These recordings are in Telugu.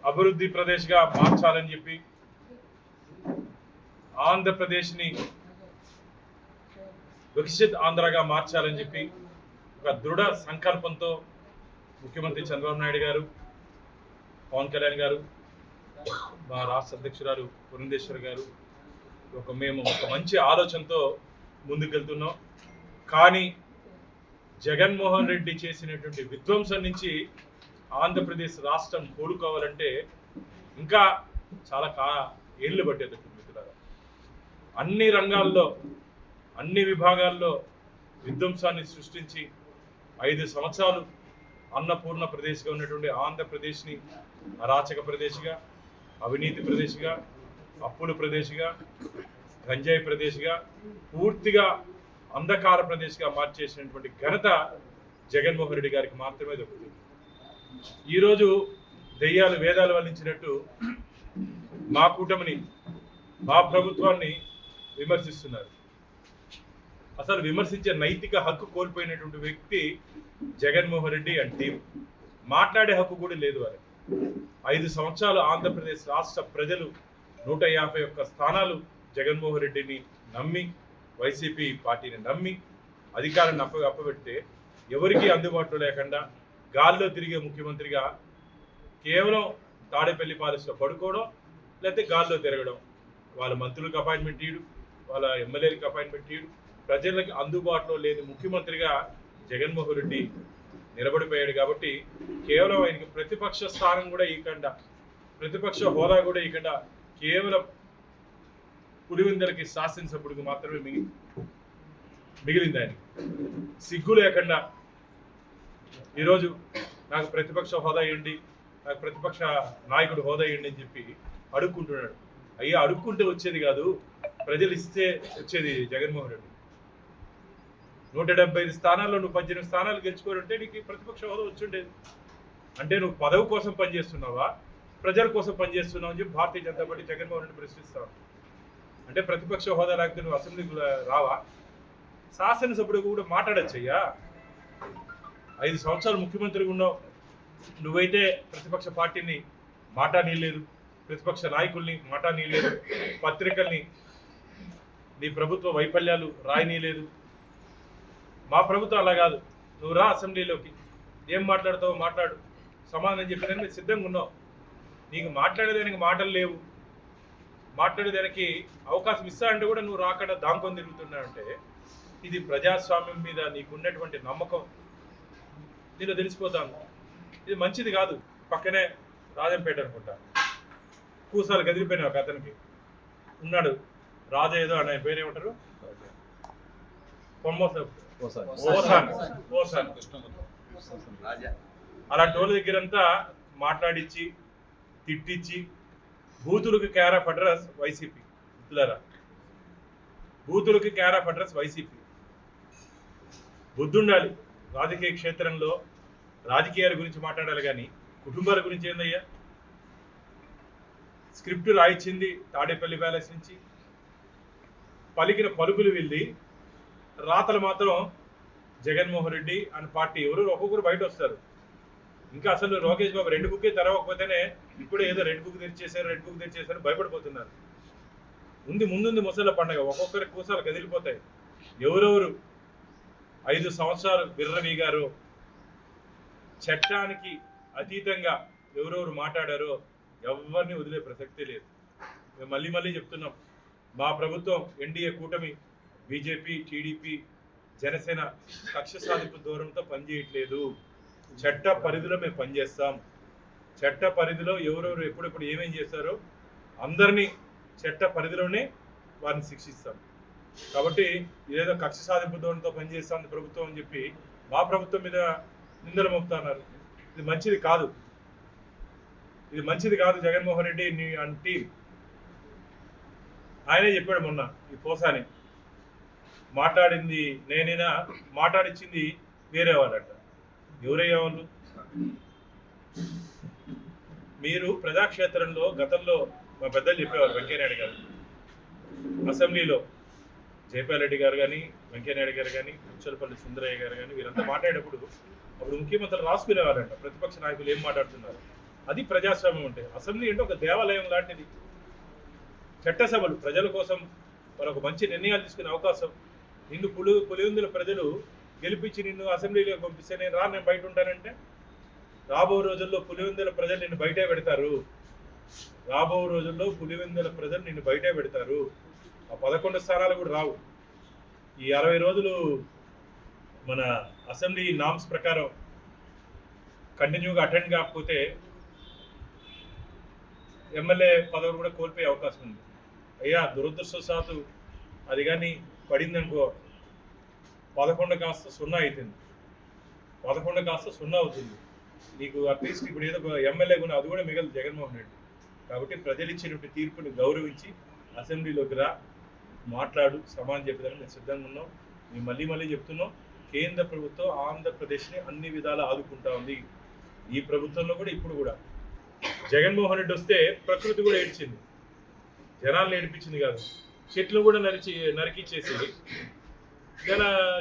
అభివృద్ధి ప్రదేశ్గా మార్చాలని చెప్పి ఆంధ్రప్రదేశ్ని వికసిత్ ఆంధ్రగా మార్చాలని చెప్పి ఒక దృఢ సంకల్పంతో ముఖ్యమంత్రి చంద్రబాబు నాయుడు గారు, పవన్ కళ్యాణ్ గారు, మా రాష్ట్ర అధ్యక్షురాలు పురంధేశ్వరి గారు మేము ఒక మంచి ఆలోచనతో ముందుకెళ్తున్నాం. కానీ జగన్మోహన్ రెడ్డి చేసినటువంటి విధ్వంసం నుంచి ఆంధ్రప్రదేశ్ రాష్ట్రం కోలుకోవాలంటే ఇంకా చాలా ఏళ్ళు పట్టేటట్టు మిత్రులారా. అన్ని రంగాల్లో అన్ని విభాగాల్లో విధ్వంసాన్ని సృష్టించి 5 సంవత్సరాలు అన్నపూర్ణ ప్రదేశ్గా ఉన్నటువంటి ఆంధ్రప్రదేశ్ని అరాచక ప్రదేశ్గా, అవినీతి ప్రదేశ్గా, అప్పుల ప్రదేశ్గా, గంజాయి ప్రదేశ్గా, పూర్తిగా అంధకార ప్రదేశ్గా మార్చేసినటువంటి ఘనత జగన్మోహన్ రెడ్డి గారికి మాత్రమే దక్కుతుంది. ఈరోజు దెయ్యాలు వేదాలు వల్లించినట్టు మా కూటమిని, మా ప్రభుత్వాన్ని విమర్శిస్తున్నారు. అసలు విమర్శించే నైతిక హక్కు కోల్పోయినటువంటి వ్యక్తి జగన్మోహన్ రెడ్డి అండ్ టీం. మాట్లాడే హక్కు కూడా లేదు వారికి. 5 సంవత్సరాలు ఆంధ్రప్రదేశ్ రాష్ట్ర ప్రజలు 151 స్థానాలు జగన్మోహన్ రెడ్డిని నమ్మి, వైసీపీ పార్టీని నమ్మి అధికారాన్ని అప్పబెడితే ఎవరికీ అందుబాటులో లేకుండా గాల్లో తిరిగే ముఖ్యమంత్రిగా కేవలం తాడేపల్లి ప్యాలెస్లో పడుకోవడం, లేకపోతే గాల్లో తిరగడం, వాళ్ళ మంత్రులకు అపాయింట్మెంట్ ఇయ్యడు, వాళ్ళ ఎమ్మెల్యేలకు అపాయింట్మెంట్ ఇయ్యడు. ప్రజలకు అందుబాటులో లేని ముఖ్యమంత్రిగా జగన్మోహన్ రెడ్డి నిలబడిపోయాడు. కాబట్టి కేవలం ఆయనకి ప్రతిపక్ష స్థానం కూడా ఇవ్వకుండా, ప్రతిపక్ష హోదా కూడా ఇవ్వకుండా కేవలం పులివెందులకి శాసనసభ్యుడికి మాత్రమే మిగిలింది. ఆయనకి సిగ్గు లేకుండా ఈరోజు నాకు ప్రతిపక్ష హోదా ఇవ్వండి, నాకు ప్రతిపక్ష నాయకుడు హోదా ఇవ్వండి అని చెప్పి అడుక్కుంటున్నాడు. అయ్యా, అడుక్కుంటే వచ్చేది కాదు, ప్రజలు ఇస్తే వచ్చేది జగన్మోహన్ రెడ్డి. 175 స్థానాల్లో నువ్వు 18 స్థానాలు గెలుచుకోవాలంటే నీకు ప్రతిపక్ష హోదా వచ్చుండేది. అంటే నువ్వు పదవి కోసం పనిచేస్తున్నావా, ప్రజల కోసం పనిచేస్తున్నావు అని చెప్పి భారతీయ జనతా పార్టీ జగన్మోహన్ రెడ్డి ప్రశ్నిస్తావు. అంటే ప్రతిపక్ష హోదా లేకపోతే నువ్వు అసెంబ్లీకి రావా? శాసనసభ్యుడు కూడా మాట్లాడచ్చయ్యా. 5 సంవత్సరాలు ముఖ్యమంత్రిగా ఉన్నావు. నువ్వైతే ప్రతిపక్ష పార్టీని మాట్లాడనీయలేదు, ప్రతిపక్ష నాయకుల్ని మాట్లాడనీయలేదు, పత్రికల్ని నీ ప్రభుత్వ వైఫల్యాలు రాయనీయలేదు. మా ప్రభుత్వం అలా కాదు. నువ్వు రా అసెంబ్లీలోకి, ఏం మాట్లాడతావో మాట్లాడు, సమాధానం చెప్పేదానికి మేము సిద్ధంగా ఉన్నావు. నీకు మాట్లాడేదానికి మాటలు లేవు, మాట్లాడేదానికి అవకాశం ఇస్తా అంటే కూడా నువ్వు రాకుండా దాంకొని తిరుగుతున్నావంటే ఇది ప్రజాస్వామ్యం మీద నీకున్నటువంటి నమ్మకం దీనిలో తెలిసిపోతాను. ఇది మంచిది కాదు. పక్కనే రాజంపేట అనుకుంటా, కూసాలు గదిలిపోయినావు. ఒక అతనికి ఉన్నాడు, రాజా ఏదో అని, ఆయన పేరేమంటారు, అలాంటి వాళ్ళ దగ్గరంతా మాట్లాడించి తిట్టించి బూతులకు కేర్ ఆఫ్ అడ్రస్ వైసీపీ. ఇట్లారా బూతులకి కేర్ ఆఫ్ అడ్రస్ వైసీపీ. బుద్ధుండాలి. రాజకీయ క్షేత్రంలో రాజకీయాల గురించి మాట్లాడాలి కానీ కుటుంబాల గురించి ఏందయ్యా? స్క్రిప్ట్ రాయించింది తాడేపల్లి ప్యాలెస్ నుంచి, పలికిన పలుకులు వెళ్ళి రాతలు మాత్రం జగన్మోహన్ రెడ్డి అని పార్టీ ఎవరు ఒక్కొక్కరు బయట వస్తారు. ఇంకా అసలు లోకేష్ బాబు 2 బుక్కే తెరవకపోతేనే ఇప్పుడే ఏదో 2 బుక్ తెరిచేశారు భయపడిపోతున్నారు. ముందుంది ముసళ్ళ పండగ, ఒక్కొక్కరి కూసాలు కదిలిపోతాయి. ఎవరెవరు 5 సంవత్సరాలు బిర్రవీగారో, చట్టానికి అతీతంగా ఎవరెవరు మాట్లాడారో ఎవరిని వదిలే ప్రసక్తే లేదు. మేము మళ్ళీ చెప్తున్నాం, మా ప్రభుత్వం ఎన్డీఏ కూటమి బీజేపీ, టీడీపీ, జనసేన కక్ష సాధింపు ధోరణితో పనిచేయట్లేదు. చట్ట పరిధిలో మేము పనిచేస్తాం. చట్ట పరిధిలో ఎవరెవరు ఎప్పుడెప్పుడు ఏమేం చేస్తారో అందరినీ చట్ట పరిధిలోనే వారిని శిక్షిస్తాం. కాబట్టి ఇదేదో కక్ష సాధింపు ధోరణితో పనిచేస్తాం ప్రభుత్వం అని చెప్పి మా ప్రభుత్వం మీద నిందలు మోపుతున్నారు. ఇది మంచిది కాదు. ఇది మంచిది కాదు. జగన్మోహన్ రెడ్డి నీ టీం ఆయనే చెప్పాడు మొన్న, ఈ పోసాని మాట్లాడింది నేనైనా, మాట్లాడించింది వేరే వాళ్ళంట. ఎవరయ్యే వాళ్ళు? మీరు ప్రజాక్షేత్రంలో గతంలో మా పెద్దలు చెప్పేవారు, వెంకయ్యనాయుడు గారు అసెంబ్లీలో జైపాల్ రెడ్డి గారు కానీ, వెంకయ్యనాయుడు గారు కానీ, ముచ్చలపల్లి సుందరయ్య గారు కానీ వీరంతా మాట్లాడేటప్పుడు అప్పుడు ముఖ్యమంత్రులు రాసుకునేవారంట ప్రతిపక్ష నాయకులు ఏం మాట్లాడుతున్నారు. అది ప్రజాస్వామ్యం అంటే. అసెంబ్లీ అంటే ఒక దేవాలయం లాంటిది. చట్టసభలు ప్రజల కోసం మనకు మంచి నిర్ణయాలు తీసుకునే అవకాశం. నిన్ను పులివెందుల ప్రజలు గెలిపించి నిన్ను అసెంబ్లీలోకి పంపిస్తే నేను బయట ఉంటానంటే రాబో రోజుల్లో పులివెందుల ప్రజలు నిన్ను బయటే పెడతారు. రాబో రోజుల్లో పులివెందుల ప్రజలు నిన్ను బయటే పెడతారు. ఆ 11 స్థానాలు కూడా రావు. ఈ 60 రోజులు మన అసెంబ్లీ నామ్స్ ప్రకారం కంటిన్యూగా అటెండ్ కాకపోతే ఎమ్మెల్యే పదవులు కూడా కోల్పోయే అవకాశం ఉంది. అయ్యా దురదృష్టవశాత్తు అది కానీ పడిందనుకో 11 కాస్త 0 అవుతుంది. 11 కాస్త 0 అవుతుంది. నీకు అట్లీస్ట్ ఇప్పుడు ఏదో ఎమ్మెల్యే కూడా అది కూడా మిగలదు జగన్మోహన్ రెడ్డి. కాబట్టి ప్రజలు ఇచ్చినటువంటి తీర్పుని గౌరవించి అసెంబ్లీలోకి రా, మాట్లాడు, సమానం చెప్పేదాన్ని మేము సిద్ధంగా ఉన్నాం. మేము మళ్ళీ చెప్తున్నాం, కేంద్ర ప్రభుత్వం ఆంధ్రప్రదేశ్ని అన్ని విధాలా ఆదుకుంటా ఉంది. ఈ ప్రభుత్వంలో కూడా ఇప్పుడు కూడా జగన్మోహన్ రెడ్డి వస్తే ప్రకృతి కూడా ఏడ్చింది, జనాలను ఏడిపించింది కాదు. చెట్లు కూడా నరికిచ్చేసి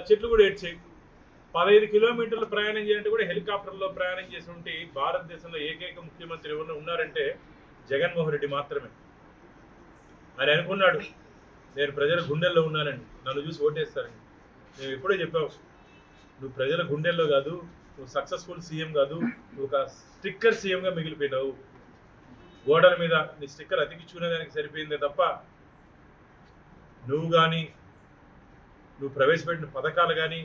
చెట్లు కూడా ఏడ్చాయి. 15 కిలోమీటర్లు ప్రయాణం చేయాలంటే కూడా హెలికాప్టర్లో ప్రయాణం చేసినటువంటి భారతదేశంలో ఏకైక ముఖ్యమంత్రి ఎవరైనా ఉన్నారంటే జగన్మోహన్ రెడ్డి మాత్రమే. ఆయన అనుకున్నాడు నేను ప్రజల గుండెల్లో ఉన్నానండి, నన్ను చూసి ఓటేస్తారండి. మేము ఎప్పుడో చెప్పావు, నువ్వు ప్రజల గుండెల్లో కాదు, నువ్వు సక్సెస్ఫుల్ సీఎం కాదు, నువ్వు ఒక స్టిక్కర్ సీఎంగా మిగిలిపోయినావు. గోడల మీద నీ స్టిక్కర్ అతికించుకునేదానికి సరిపోయిందే తప్ప నువ్వు కానీ నువ్వు ప్రవేశపెట్టిన పథకాలు కానీ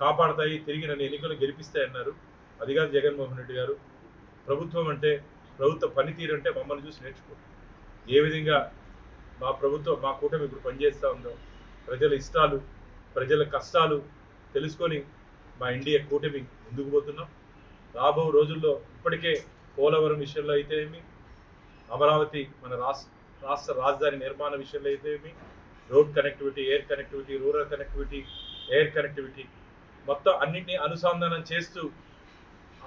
కాపాడతాయి, తిరిగి నన్ను ఎన్నికలు గెలిపిస్తాయన్నారు. అది కాదు జగన్మోహన్ రెడ్డి గారు. ప్రభుత్వం అంటే, ప్రభుత్వ పనితీరు అంటే మమ్మల్ని చూసి నేర్చుకో. ఏ విధంగా మా ప్రభుత్వం, మా కూటమి ఇప్పుడు పనిచేస్తూ ఉందో, ప్రజల ఇష్టాలు, ప్రజల కష్టాలు తెలుసుకొని మా ఎన్డీఏ కూటమి ముందుకు పోతున్నాం. రాబో రోజుల్లో ఇప్పటికే పోలవరం విషయంలో అయితే ఏమి, అమరావతి మన రాష్ట్ర రాజధాని నిర్మాణ విషయంలో అయితే ఏమి, road connectivity, air connectivity, rural connectivity, air connectivity మొత్తం అన్నింటినీ అనుసంధానం చేస్తూ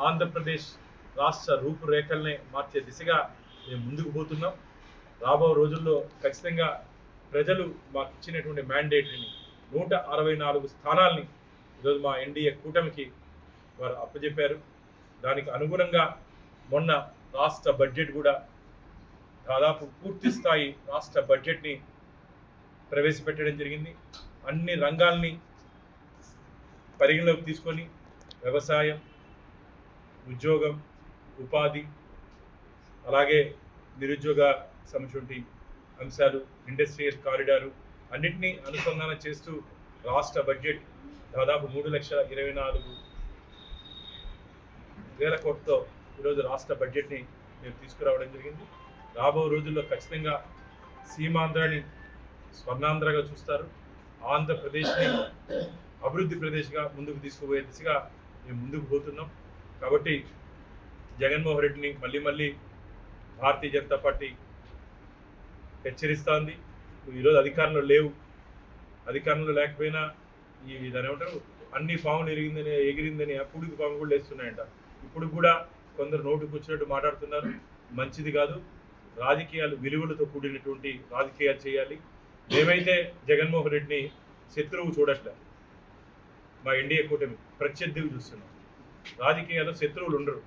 ఆంధ్రప్రదేశ్ రాష్ట్ర రూపురేఖల్ని మార్చే దిశగా మేము ముందుకు పోతున్నాం. రాబో రోజుల్లో ఖచ్చితంగా ప్రజలు మాకు ఇచ్చినటువంటి మ్యాండేటరీని 164 స్థానాల్ని ఈరోజు మా ఎన్డీఏ కూటమికి వారు అప్పచెప్పారు. దానికి అనుగుణంగా మొన్న రాష్ట్ర బడ్జెట్ కూడా దాదాపు పూర్తి స్థాయి రాష్ట్ర బడ్జెట్ని ప్రవేశపెట్టడం జరిగింది. అన్ని రంగాల్ని పరిగణలోకి తీసుకొని వ్యవసాయం, ఉద్యోగం, ఉపాధి, అలాగే నిరుద్యోగ సంబంధించిన అంశాలు, ఇండస్ట్రియల్ కారిడారు అన్నింటినీ అనుసంధానం చేస్తూ రాష్ట్ర బడ్జెట్ దాదాపు 3,24,000 కోట్లతో ఈరోజు రాష్ట్ర బడ్జెట్ని మేము తీసుకురావడం జరిగింది. రాబో రోజుల్లో ఖచ్చితంగా సీమాంధ్రాని స్వర్ణాంధ్రగా చూస్తారు. ఆంధ్రప్రదేశ్ని అభివృద్ధి ప్రదేశ్గా ముందుకు తీసుకుపోయే దిశగా మేము ముందుకు పోతున్నాం. కాబట్టి జగన్మోహన్ రెడ్డిని మళ్ళీ భారతీయ జనతా పార్టీ హెచ్చరిస్తోంది. నువ్వు ఈరోజు అధికారంలో లేవు, అధికారంలో లేకపోయినా దాని ఏమంటారు, అన్ని పాములు ఎగిరిందని అప్పుడు పాము కూడా లేస్తున్నాయంట. ఇప్పుడు కూడా కొందరు నోటుకు వచ్చినట్టు మాట్లాడుతున్నారు. మంచిది కాదు. రాజకీయాలు విలువలతో కూడినటువంటి రాజకీయాలు చేయాలి. మేమైతే జగన్మోహన్ రెడ్డిని శత్రువు చూడట్లేదు. మా ఎన్డీఏ కూటమి ప్రత్యర్థులు చూస్తున్నాం. రాజకీయాల్లో శత్రువులు ఉండరు,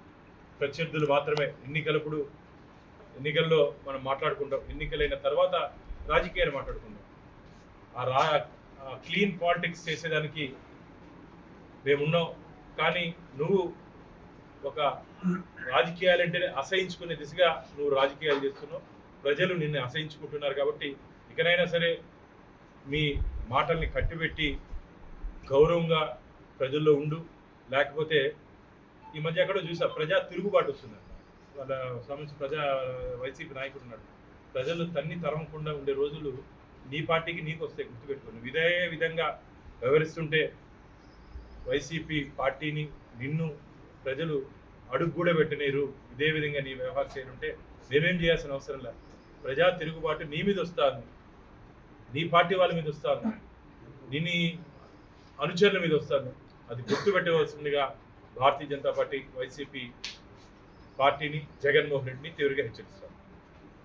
ప్రత్యర్థులు మాత్రమే. ఎన్నికల్లో మనం మాట్లాడుకుంటాం, ఎన్నికలైన తర్వాత రాజకీయాలు మాట్లాడుకుంటాం. క్లీన్ పాలిటిక్స్ చేసేదానికి మేమున్నాం. కానీ నువ్వు ఒక రాజకీయాలంటేనే అసహించుకునే దిశగా నువ్వు రాజకీయాలు చేస్తున్నావు. ప్రజలు నిన్ను అసహించుకుంటున్నారు. కాబట్టి ఇకనైనా సరే మీ మాటల్ని కట్టిపెట్టి గౌరవంగా ప్రజల్లో ఉండు. లేకపోతే ఈ మధ్య ఎక్కడో చూసా ప్రజా తిరుగుబాటు వస్తుందంట. వాళ్ళ సంబంధించి వైసీపీ నాయకుడు ఉన్నాడు. ప్రజలు తరమకుండా ఉండే రోజులు నీ పార్టీకి నీకు వస్తాయి, గుర్తుపెట్టుకో. నువ్వు ఇదే విధంగా వ్యవహరిస్తుంటే వైసీపీ పార్టీని, నిన్ను ప్రజలు అడుగు కూడా పెట్టలేరు. ఇదే విధంగా నీ వ్యవహారం చేయనుంటే మేమేం చేయాల్సిన అవసరం లేదు. ప్రజా తిరుగుబాటు నీ మీద వస్తుంది, నీ పార్టీ వాళ్ళ మీద వస్తుంది, నీ అనుచరుల మీద వస్తుంది. అది గుర్తుపెట్టవలసిందిగా భారతీయ జనతా పార్టీ వైసీపీ పార్టీని, జగన్మోహన్ రెడ్డిని తీవ్రంగా హెచ్చరిస్తారు.